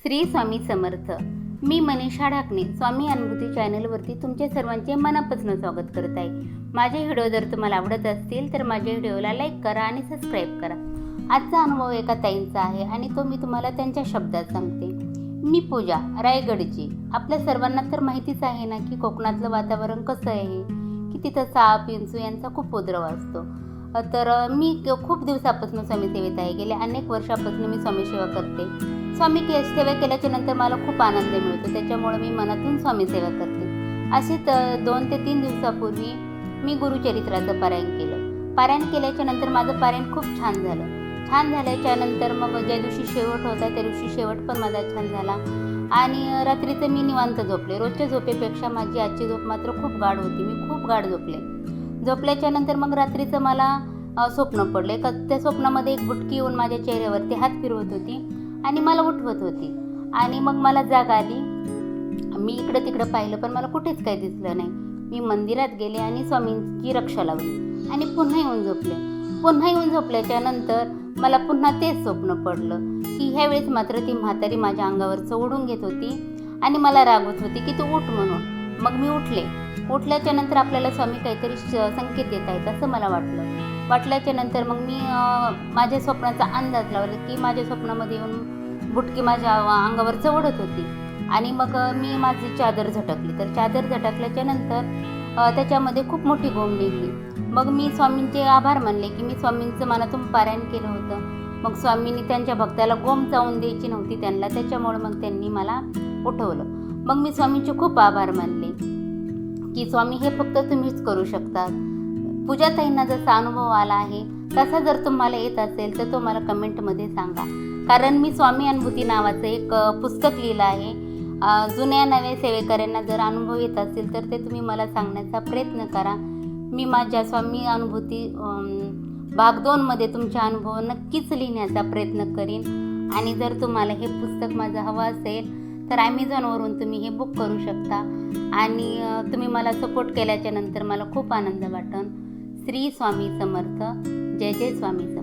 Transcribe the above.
श्री स्वामी समर्थ. मी मनीषा ढाकणे स्वामी अनुभूती चॅनलवरती तुमच्या सर्वांचे मनापासून स्वागत करत आहे. माझे व्हिडिओ जर तुम्हाला आवडत असतील तर माझ्या व्हिडिओला लाईक करा आणि सबस्क्राईब करा. आजचा अनुभव एका ताईंचा आहे आणि तो मी तुम्हाला त्यांच्या शब्दात सांगते. मी पूजा, रायगडची. आपल्या सर्वांना तर माहितीच आहे ना की कोकणातलं वातावरण कसं आहे, की तिथं साप विंचू यांचा खूप उपद्रव असतो. तर मी खूप दिवसापासून स्वामी सेवेत आहे. गेल्या अनेक वर्षापासून मी स्वामी सेवा करते. स्वामी सेवा केल्याच्या नंतर मला खूप आनंद मिळतो, त्याच्यामुळे मी मनातून स्वामी सेवा करते. अशीच 2 ते 3 दिवसापूर्वी मी गुरुचरित्राचं पारायण केलं. पारायण केल्याच्या नंतर माझं पारायण खूप छान झालं. छान झाल्याच्या नंतर मग ज्या दिवशी शेवट होता त्या दिवशी शेवट पण माझा छान झाला आणि रात्रीचं मी निवांत झोपले. रोजच्या झोपेपेक्षा माझी आजची झोप मात्र खूप गाढ होती. मी खूप गाढ झोपले. झोपल्याच्या नंतर मग रात्रीचं मला स्वप्न पडले. त्या स्वप्नामध्ये एक बुटकी येऊन माझ्या चेहऱ्यावरती हात फिरवत होती आणि मला उठवत होती. आणि मग मला जाग आली. मी इकडं तिकडं पाहिलं पण मला कुठेच काही दिसलं नाही. मी मंदिरात गेले आणि स्वामींची रक्षा लावली आणि पुन्हा येऊन झोपले. पुन्हा येऊन झोपल्याच्या नंतर मला पुन्हा तेच स्वप्न पडलं की ह्यावेळेस मात्र ती म्हातारी माझ्या अंगावर ओढून घेत होती आणि मला रागवत होती की तू उठ म्हणून. मग मी उठले. उठल्याच्या नंतर आपल्याला स्वामी काहीतरी संकेत देत आहेत असं मला वाटल्याच्या नंतर मग मी माझ्या स्वप्नाचा अंदाज लावला की माझ्या स्वप्नामध्ये येऊन बुटकी माझ्या अंगावर चढत होती आणि मग मी माझी चादर झटकली. तर चादर झटकल्याच्या नंतर त्याच्यामध्ये खूप मोठी गोम निघली. मग मी स्वामींचे आभार मानले की मी स्वामींचं मनातून पारायण केलं होतं. मग स्वामींनी त्यांच्या भक्ताला गोम चावून द्यायची नव्हती त्यांना, त्याच्यामुळे मग त्यांनी मला उठवलं. मग मी स्वामींचे खूप आभार मानले की स्वामी हे फक्त तुम्हीच करू शकता. पूजाताईंना जसा अनुभव आला आहे तसा जर तुम्हाला येत असेल तर तो मला कमेंटमध्ये सांगा. कारण मी स्वामी अनुभूती नावाचं एक पुस्तक लिहिलं आहे. जुन्या नव्या सेवेकऱ्यांना जर अनुभव येत असेल तर ते तुम्ही मला सांगण्याचा प्रयत्न करा. मी माझ्या स्वामी अनुभूती भाग 2 मध्ये तुमचा अनुभव नक्कीच लिहिण्याचा प्रयत्न करीन. आणि जर तुम्हाला हे पुस्तक माझं हवं असेल तर ॲमेझॉनवरून तुम्ही हे बुक करू शकता आणि तुम्ही मला सपोर्ट केल्याच्या नंतर मला खूप आनंद वाटेल. श्री स्वामी समर्थ. जय जय स्वामी समर्थ.